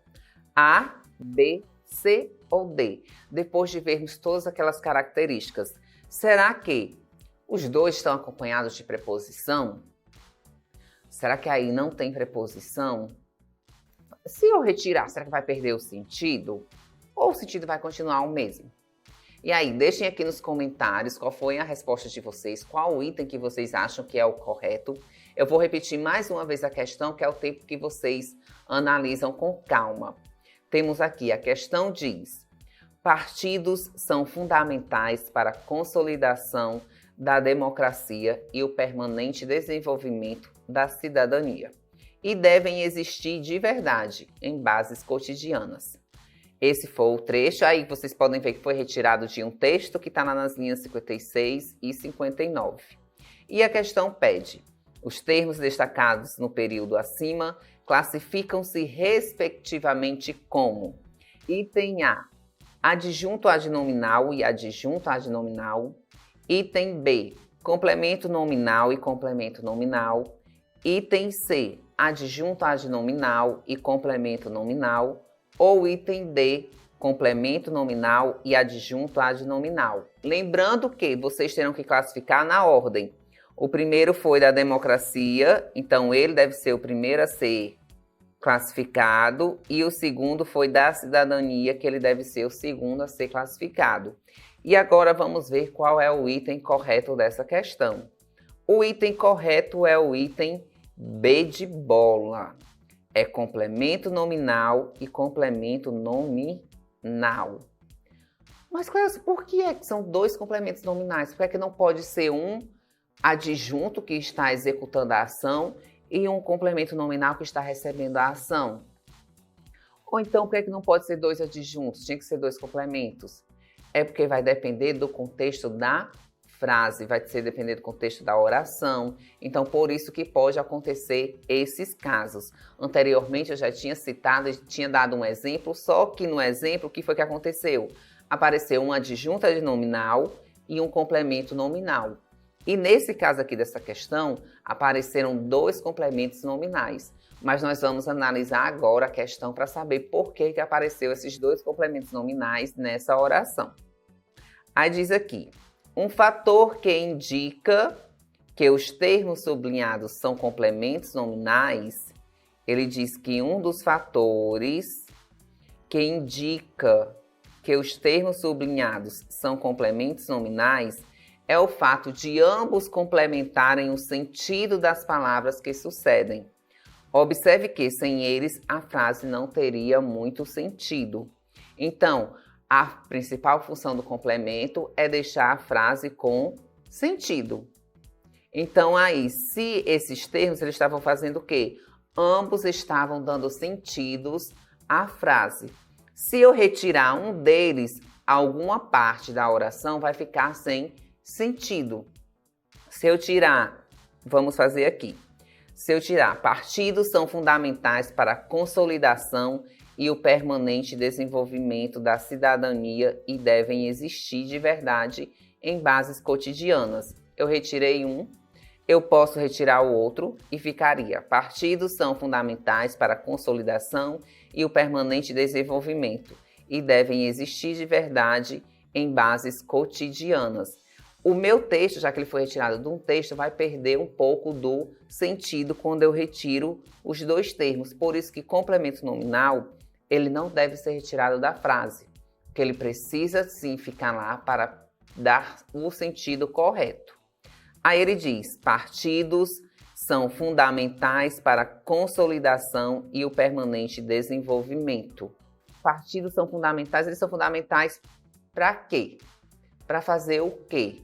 A, B, C ou D? Depois de vermos todas aquelas características, será que os dois estão acompanhados de preposição? Será que aí não tem preposição? Se eu retirar, será que vai perder o sentido? Ou o sentido vai continuar o mesmo? E aí, deixem aqui nos comentários qual foi a resposta de vocês, qual o item que vocês acham que é o correto. Eu vou repetir mais uma vez a questão, que é o tempo que vocês analisam com calma. Temos aqui, a questão diz: partidos são fundamentais para a consolidação da democracia e o permanente desenvolvimento da cidadania, e devem existir de verdade em bases cotidianas. Esse foi o trecho, aí vocês podem ver que foi retirado de um texto que está nas linhas 56 e 59. E a questão pede: os termos destacados no período acima classificam-se respectivamente como item A, adjunto adnominal e adjunto adnominal. Item B, complemento nominal e complemento nominal. Item C, adjunto adnominal e complemento nominal. Ou item D, complemento nominal e adjunto adnominal. Lembrando que vocês terão que classificar na ordem. O primeiro foi da democracia, então ele deve ser o primeiro a ser classificado, e o segundo foi da cidadania, que ele deve ser o segundo a ser classificado. E agora vamos ver qual é o item correto dessa questão. O item correto é o item B de bola. É complemento nominal e complemento nominal. Mas, Cléo, por que são dois complementos nominais? Por que é que não pode ser um adjunto que está executando a ação e um complemento nominal que está recebendo a ação? Ou então, por que é que não pode ser dois adjuntos? Tinha que ser dois complementos. É porque vai depender do contexto da frase, vai depender do contexto da oração. Então, por isso que pode acontecer esses casos. Anteriormente, eu já tinha citado e tinha dado um exemplo, só que no exemplo, o que foi que aconteceu? Apareceu um adjunto adnominal e um complemento nominal. E nesse caso aqui dessa questão, apareceram dois complementos nominais. Mas nós vamos analisar agora a questão para saber por que apareceu esses dois complementos nominais nessa oração. Aí diz aqui: um fator que indica que os termos sublinhados são complementos nominais Ele diz que um dos fatores que indica que os termos sublinhados são complementos nominais é o fato de ambos complementarem o sentido das palavras que sucedem. Observe que sem eles a frase não teria muito sentido. Então, a principal função do complemento é deixar a frase com sentido. Então, aí, se esses termos eles estavam fazendo o quê? Ambos estavam dando sentidos à frase. Se eu retirar um deles, alguma parte da oração vai ficar sem sentido. Se eu tirar, vamos fazer aqui. Se eu tirar, partidos são fundamentais para a consolidação e o permanente desenvolvimento da cidadania e devem existir de verdade em bases cotidianas. Eu retirei um, eu posso retirar o outro e ficaria: partidos são fundamentais para a consolidação e o permanente desenvolvimento e devem existir de verdade em bases cotidianas. O meu texto, já que ele foi retirado de um texto, vai perder um pouco do sentido quando eu retiro os dois termos. Por isso que complemento nominal, ele não deve ser retirado da frase, porque ele precisa sim ficar lá para dar o sentido correto. Aí ele diz: partidos são fundamentais para a consolidação e o permanente desenvolvimento. Partidos são fundamentais, eles são fundamentais para quê? Para fazer o quê?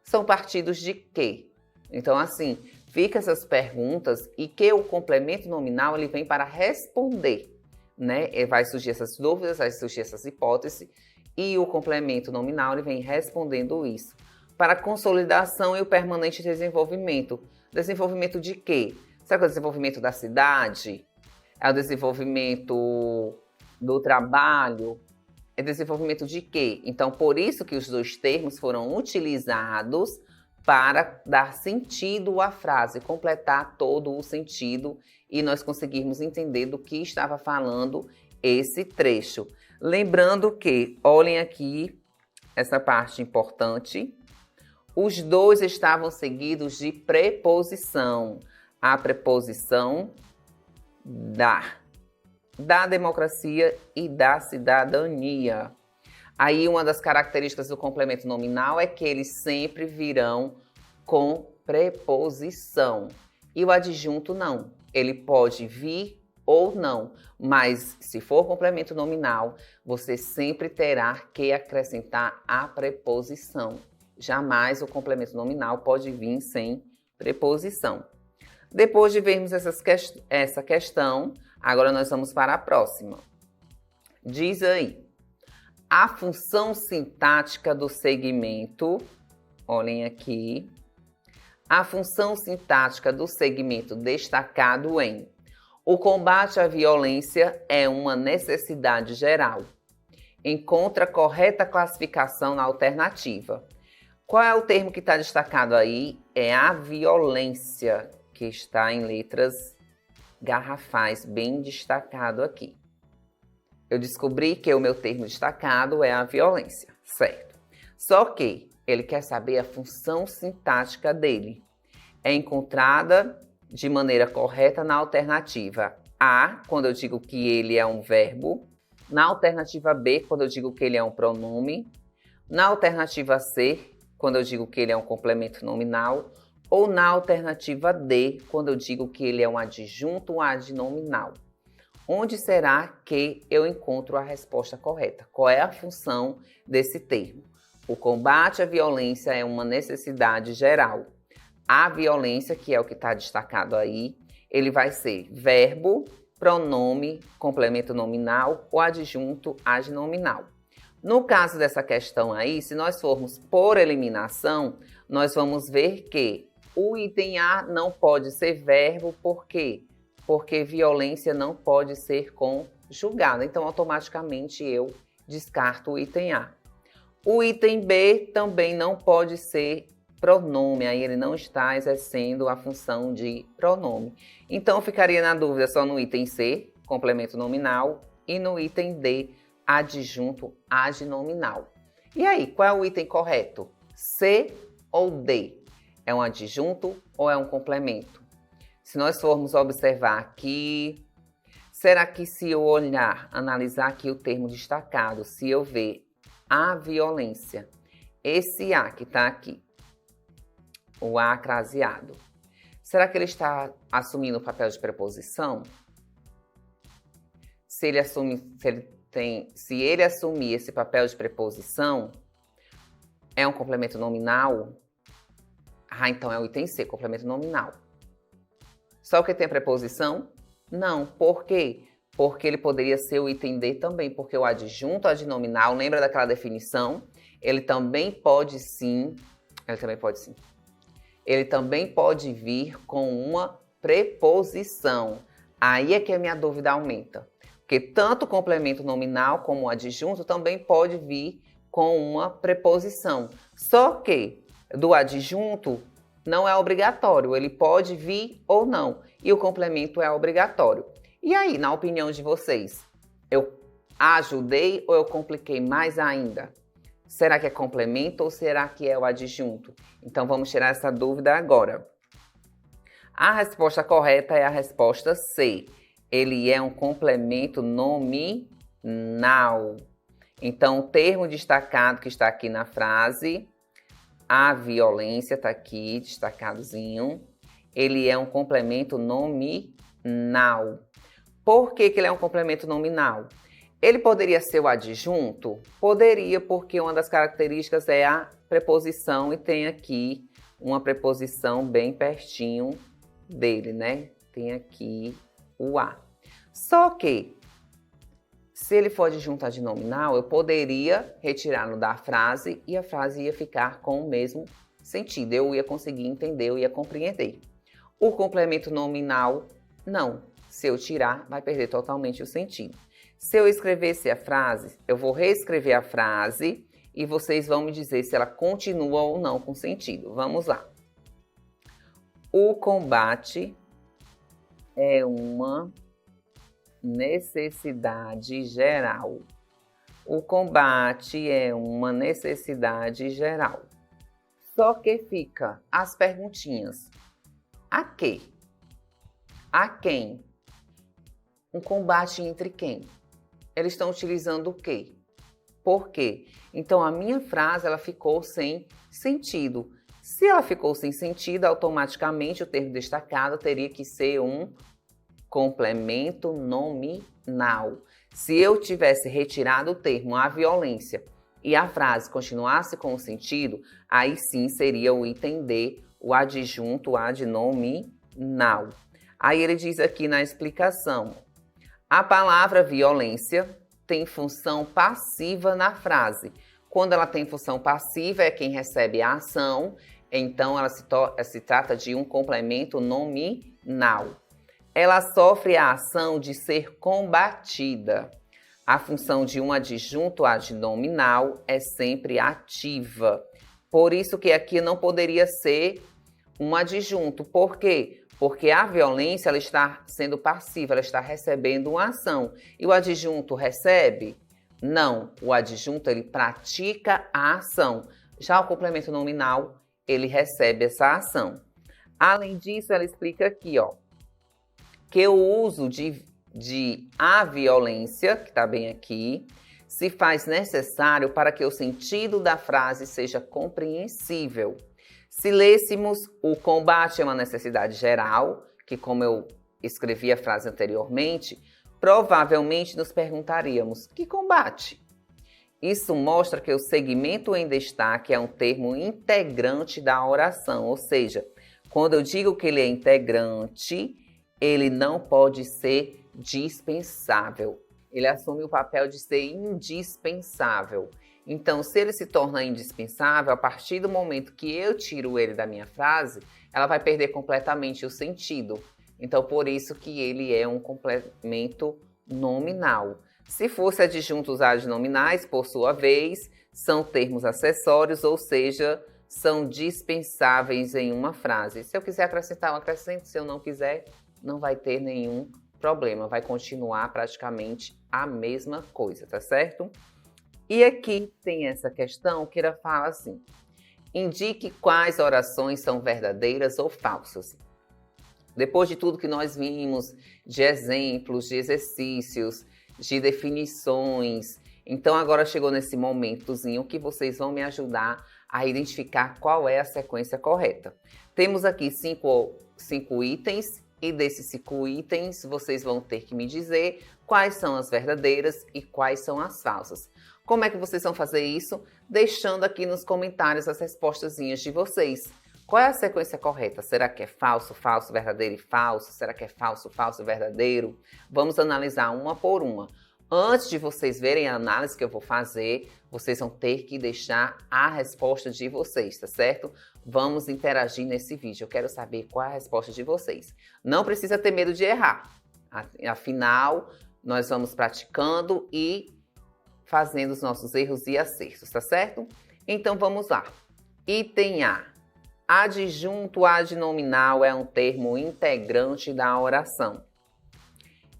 São partidos de quê? Então, assim, fica essas perguntas e que o complemento nominal ele vem para responder, né? Vai surgir essas dúvidas, vai surgir essas hipóteses e o complemento nominal ele vem respondendo isso. Para a consolidação e o permanente desenvolvimento. Desenvolvimento de quê? Será que é o desenvolvimento da cidade? É o desenvolvimento do trabalho? É desenvolvimento de quê? Então, por isso que os dois termos foram utilizados para dar sentido à frase, completar todo o sentido e nós conseguirmos entender do que estava falando esse trecho. Lembrando que, olhem aqui essa parte importante, os dois estavam seguidos de preposição. A preposição da democracia e da cidadania. Aí uma das características do complemento nominal é que eles sempre virão com preposição. E o adjunto não. Ele pode vir ou não, mas se for complemento nominal, você sempre terá que acrescentar a preposição. Jamais o complemento nominal pode vir sem preposição. Depois de vermos essa questão, agora nós vamos para a próxima. Diz aí: a função sintática do segmento, olhem aqui, a função sintática do segmento destacado em: o combate à violência é uma necessidade geral. Encontra correta classificação na alternativa. Qual é o termo que está destacado aí? É a violência, que está em letras garrafais, bem destacado aqui. Eu descobri que o meu termo destacado é a violência, certo? Só que ele quer saber a função sintática dele. É encontrada de maneira correta na alternativa A, quando eu digo que ele é um verbo. Na alternativa B, quando eu digo que ele é um pronome. Na alternativa C, quando eu digo que ele é um complemento nominal. Ou na alternativa D, quando eu digo que ele é um adjunto adnominal. Onde será que eu encontro a resposta correta? Qual é a função desse termo? O combate à violência é uma necessidade geral. A violência, que é o que está destacado aí, ele vai ser verbo, pronome, complemento nominal ou adjunto adnominal. No caso dessa questão aí, se nós formos por eliminação, nós vamos ver que o item A não pode ser verbo, por quê? Porque violência não pode ser conjugada. Então, automaticamente, eu descarto o item A. O item B também não pode ser pronome, aí ele não está exercendo a função de pronome. Então, ficaria na dúvida só no item C, complemento nominal, e no item D, adjunto adnominal. E aí, qual é o item correto? C ou D? É um adjunto ou é um complemento? Se nós formos observar aqui, será que se eu olhar, analisar aqui o termo destacado, se eu ver a violência, esse A que está aqui, o A craseado, será que ele está assumindo o papel de preposição? Se ele assumir esse papel de preposição, é um complemento nominal? Ah, então é o item C, complemento nominal. Só que tem preposição? Não. Por quê? Porque ele poderia ser o item D também, porque o adjunto adnominal, lembra daquela definição? Ele também pode vir com uma preposição. Aí é que a minha dúvida aumenta. Porque tanto o complemento nominal como o adjunto também pode vir com uma preposição. Só que do adjunto não é obrigatório, ele pode vir ou não. E o complemento é obrigatório. E aí, na opinião de vocês, eu ajudei ou eu compliquei mais ainda? Será que é complemento ou será que é o adjunto? Então, vamos tirar essa dúvida agora. A resposta correta é a resposta C. Ele é um complemento nominal. Então, o termo destacado que está aqui na frase, a violência, está aqui, destacadozinho. Ele é um complemento nominal. Por que ele é um complemento nominal? Ele poderia ser o adjunto? Poderia, porque uma das características é a preposição e tem aqui uma preposição bem pertinho dele, né? Tem aqui o A. Só que, se ele for adjunto adnominal, eu poderia retirá-lo da frase e a frase ia ficar com o mesmo sentido. Eu ia conseguir entender, eu ia compreender. O complemento nominal, não. Se eu tirar, vai perder totalmente o sentido. Se eu escrevesse a frase, eu vou reescrever a frase e vocês vão me dizer se ela continua ou não com sentido. Vamos lá. O combate é uma necessidade geral. O combate é uma necessidade geral. Só que fica as perguntinhas. A quê? A quem? Um combate entre quem? Eles estão utilizando o quê? Por quê? Então, a minha frase ela ficou sem sentido. Se ela ficou sem sentido, automaticamente o termo destacado teria que ser um complemento nominal. Se eu tivesse retirado o termo a violência e a frase continuasse com o sentido, aí sim seria o item D, o adjunto adnominal. Aí ele diz aqui na explicação, a palavra violência tem função passiva na frase. Quando ela tem função passiva, é quem recebe a ação, então ela se trata de um complemento nominal. Ela sofre a ação de ser combatida. A função de um adjunto adnominal é sempre ativa. Por isso que aqui não poderia ser um adjunto. Por quê? Porque a violência ela está sendo passiva, ela está recebendo uma ação. E o adjunto recebe? Não. O adjunto ele pratica a ação. Já o complemento nominal, ele recebe essa ação. Além disso, ela explica aqui, ó, que o uso de a violência, que está bem aqui, se faz necessário para que o sentido da frase seja compreensível. Se lêssemos o combate é uma necessidade geral, que como eu escrevi a frase anteriormente, provavelmente nos perguntaríamos, que combate? Isso mostra que o segmento em destaque é um termo integrante da oração, ou seja, quando eu digo que ele é integrante, ele não pode ser dispensável. Ele assume o papel de ser indispensável. Então, se ele se torna indispensável, a partir do momento que eu tiro ele da minha frase, ela vai perder completamente o sentido. Então, por isso que ele é um complemento nominal. Se fosse adjuntos adnominais, por sua vez, são termos acessórios, ou seja, são dispensáveis em uma frase. Se eu quiser acrescentar, eu acrescento. Se eu não quiser, não vai ter nenhum problema. Vai continuar praticamente a mesma coisa, tá certo? E aqui tem essa questão que ela fala assim, indique quais orações são verdadeiras ou falsas. Depois de tudo que nós vimos, de exemplos, de exercícios, de definições, então agora chegou nesse momentozinho que vocês vão me ajudar a identificar qual é a sequência correta. Temos aqui cinco itens e desses 5 itens vocês vão ter que me dizer quais são as verdadeiras e quais são as falsas. Como é que vocês vão fazer isso? Deixando aqui nos comentários as respostazinhas de vocês. Qual é a sequência correta? Será que é falso, falso, verdadeiro e falso? Será que é falso, falso, verdadeiro? Vamos analisar uma por uma. Antes de vocês verem a análise que eu vou fazer, vocês vão ter que deixar a resposta de vocês, tá certo? Vamos interagir nesse vídeo. Eu quero saber qual é a resposta de vocês. Não precisa ter medo de errar. Afinal, nós vamos praticando e fazendo os nossos erros e acertos, tá certo? Então, vamos lá. Item A. Adjunto adnominal é um termo integrante da oração.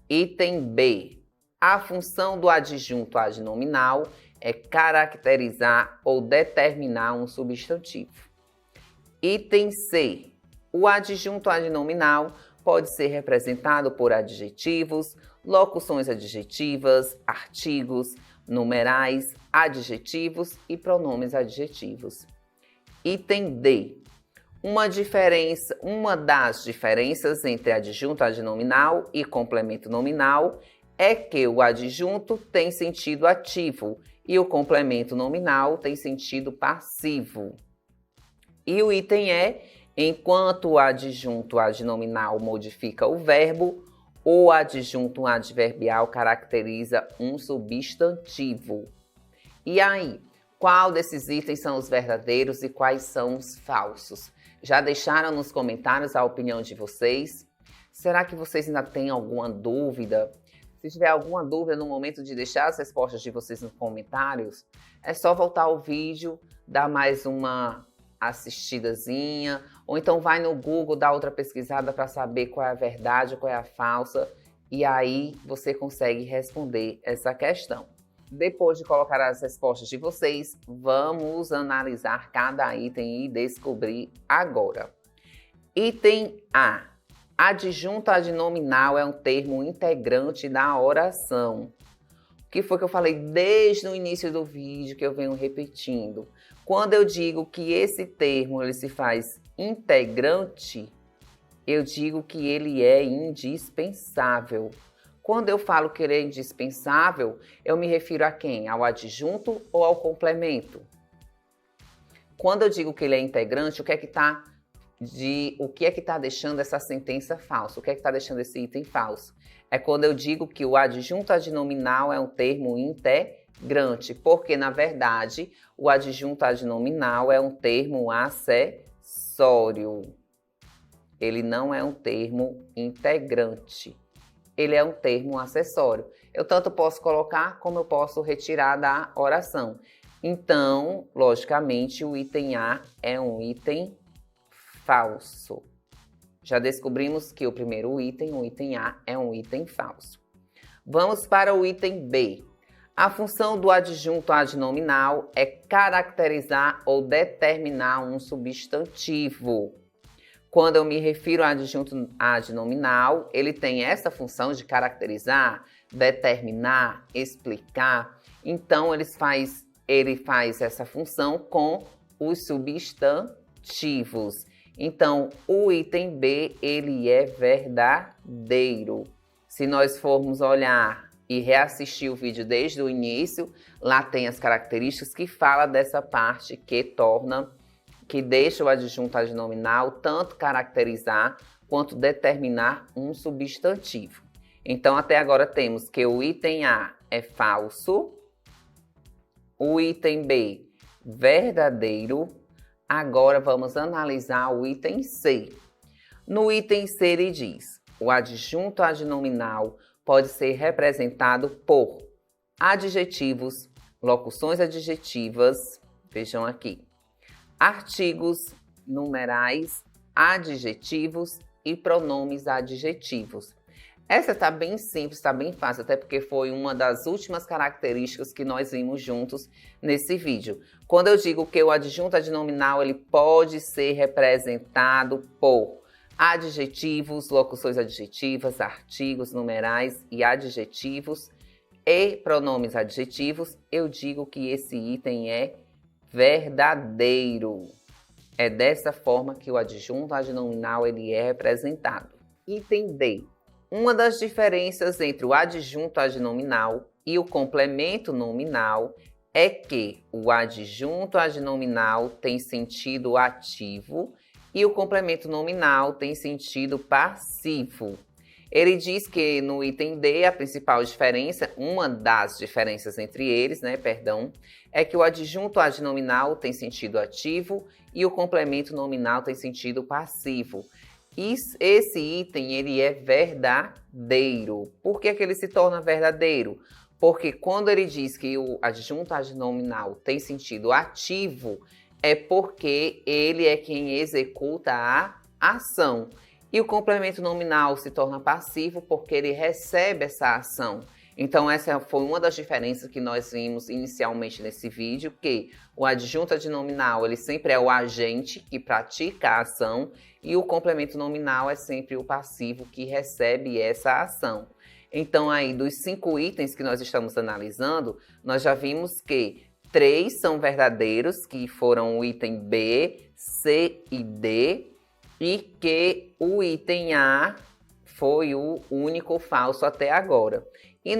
Item B. A função do adjunto adnominal é caracterizar ou determinar um substantivo. Item C. O adjunto adnominal pode ser representado por adjetivos, locuções adjetivas, artigos, numerais, adjetivos e pronomes adjetivos. Item D. Uma das diferenças entre adjunto adnominal e complemento nominal é que o adjunto tem sentido ativo e o complemento nominal tem sentido passivo. E o item E, enquanto o adjunto adnominal modifica o verbo, o adjunto adverbial caracteriza um substantivo. E aí, qual desses itens são os verdadeiros e quais são os falsos? Já deixaram nos comentários a opinião de vocês? Será que vocês ainda têm alguma dúvida? Se tiver alguma dúvida no momento de deixar as respostas de vocês nos comentários, é só voltar ao vídeo, dar mais uma assistidazinha, ou então vai no Google, dá outra pesquisada para saber qual é a verdade, qual é a falsa, e aí você consegue responder essa questão. Depois de colocar as respostas de vocês, vamos analisar cada item e descobrir agora. Item A. Adjunto adnominal é um termo integrante da oração. O que foi que eu falei desde o início do vídeo, que eu venho repetindo? Quando eu digo que esse termo ele se faz integrante, eu digo que ele é indispensável. Quando eu falo que ele é indispensável, eu me refiro a quem? Ao adjunto ou ao complemento? Quando eu digo que ele é integrante, o que é que está deixando essa sentença falsa? O que é que está deixando esse item falso? É quando eu digo que o adjunto adnominal é um termo integrante, porque, na verdade, o adjunto adnominal é um termo acessório. Ele não é um termo integrante. Ele é um termo acessório. Eu tanto posso colocar como eu posso retirar da oração. Então, logicamente, o item A é um item falso. Já descobrimos que o primeiro item, o item A, é um item falso. Vamos para o item B. A função do adjunto adnominal é caracterizar ou determinar um substantivo. Quando eu me refiro ao adjunto adnominal, ele tem essa função de caracterizar, determinar, explicar. Então, ele faz essa função com os substantivos. Então, o item B, ele é verdadeiro. Se nós formos olhar e reassistir o vídeo desde o início, lá tem as características que fala dessa parte que deixa o adjunto adnominal tanto caracterizar quanto determinar um substantivo. Então, até agora temos que o item A é falso, o item B verdadeiro. Agora vamos analisar o item C. No item C ele diz: o adjunto adnominal pode ser representado por adjetivos, locuções adjetivas, vejam aqui, artigos, numerais, adjetivos e pronomes adjetivos. Essa está bem simples, está bem fácil, até porque foi uma das últimas características que nós vimos juntos nesse vídeo. Quando eu digo que o adjunto adnominal ele pode ser representado por Adjetivos, locuções adjetivas, artigos, numerais e adjetivos e pronomes adjetivos, eu digo que esse item é verdadeiro. É dessa forma que o adjunto adnominal ele é representado. Item D. Uma das diferenças entre o adjunto adnominal e o complemento nominal é que o adjunto adnominal tem sentido ativo e o complemento nominal tem sentido passivo. Ele diz que no item D, a principal diferença, uma das diferenças entre eles, é que o adjunto adnominal tem sentido ativo e o complemento nominal tem sentido passivo. Esse item ele é verdadeiro. Por que ele se torna verdadeiro? Porque quando ele diz que o adjunto adnominal tem sentido ativo, é porque ele é quem executa a ação. E o complemento nominal se torna passivo porque ele recebe essa ação. Então, essa foi uma das diferenças que nós vimos inicialmente nesse vídeo, que o adjunto adnominal ele sempre é o agente que pratica a ação e o complemento nominal é sempre o passivo que recebe essa ação. Então, aí, dos 5 itens que nós estamos analisando, nós já vimos que 3 são verdadeiros, que foram o item B, C e D, e que o item A foi o único falso até agora. E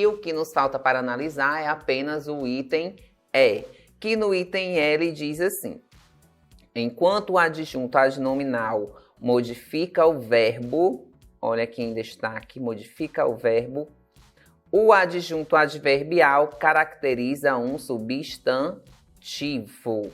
o que nos falta para analisar é apenas o item E, que no item E ele diz assim: enquanto o adjunto adnominal modifica o verbo, olha aqui em destaque, modifica o verbo, o adjunto adverbial caracteriza um substantivo.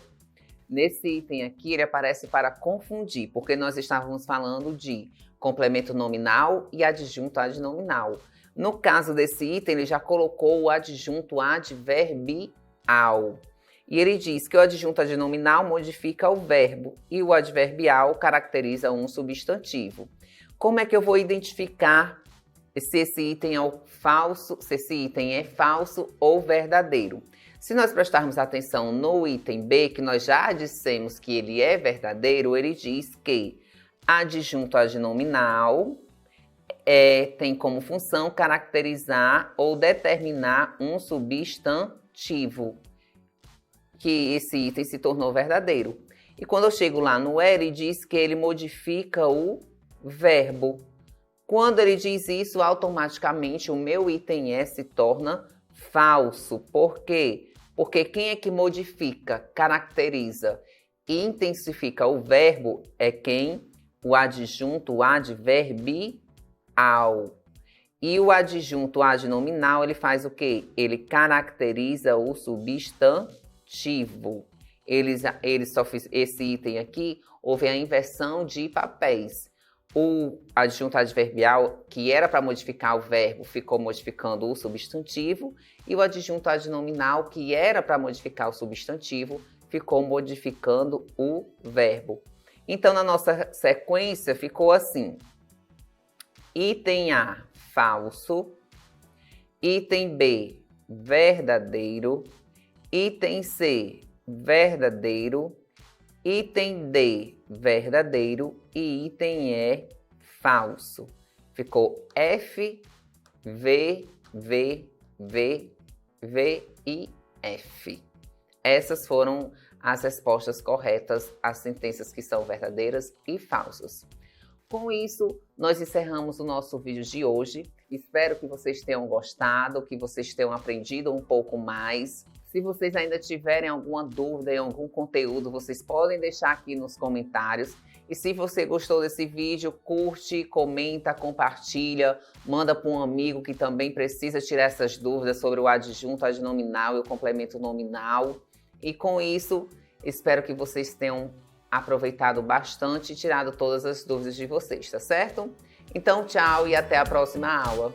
Nesse item aqui, ele aparece para confundir, porque nós estávamos falando de complemento nominal e adjunto adnominal. No caso desse item, ele já colocou o adjunto adverbial. E ele diz que o adjunto adnominal modifica o verbo e o adverbial caracteriza um substantivo. Como é que eu vou identificar se esse item é falso ou verdadeiro? Se nós prestarmos atenção no item B, que nós já dissemos que ele é verdadeiro, ele diz que adjunto adnominal tem como função caracterizar ou determinar um substantivo, que esse item se tornou verdadeiro. E quando eu chego lá no E, ele diz que ele modifica o verbo. Quando ele diz isso, automaticamente o meu item E se torna falso. Por quê? Porque quem é que modifica, caracteriza e intensifica o verbo é quem? O adjunto adverbial. E o adjunto adnominal, ele faz o quê? Ele caracteriza o substantivo. Esse item aqui, houve a inversão de papéis. O adjunto adverbial, que era para modificar o verbo, ficou modificando o substantivo. E o adjunto adnominal, que era para modificar o substantivo, ficou modificando o verbo. Então, na nossa sequência, ficou assim. Item A, falso. Item B, verdadeiro. Item C, verdadeiro. Item D, verdadeiro. E item E, falso. Ficou F, V, V, V, V e F. Essas foram as respostas corretas às sentenças que são verdadeiras e falsas. Com isso, nós encerramos o nosso vídeo de hoje. Espero que vocês tenham gostado, que vocês tenham aprendido um pouco mais. Se vocês ainda tiverem alguma dúvida em algum conteúdo, vocês podem deixar aqui nos comentários. E se você gostou desse vídeo, curte, comenta, compartilha, manda para um amigo que também precisa tirar essas dúvidas sobre o adjunto adnominal e o complemento nominal. E com isso, espero que vocês tenham aproveitado bastante e tirado todas as dúvidas de vocês, tá certo? Então, tchau e até a próxima aula.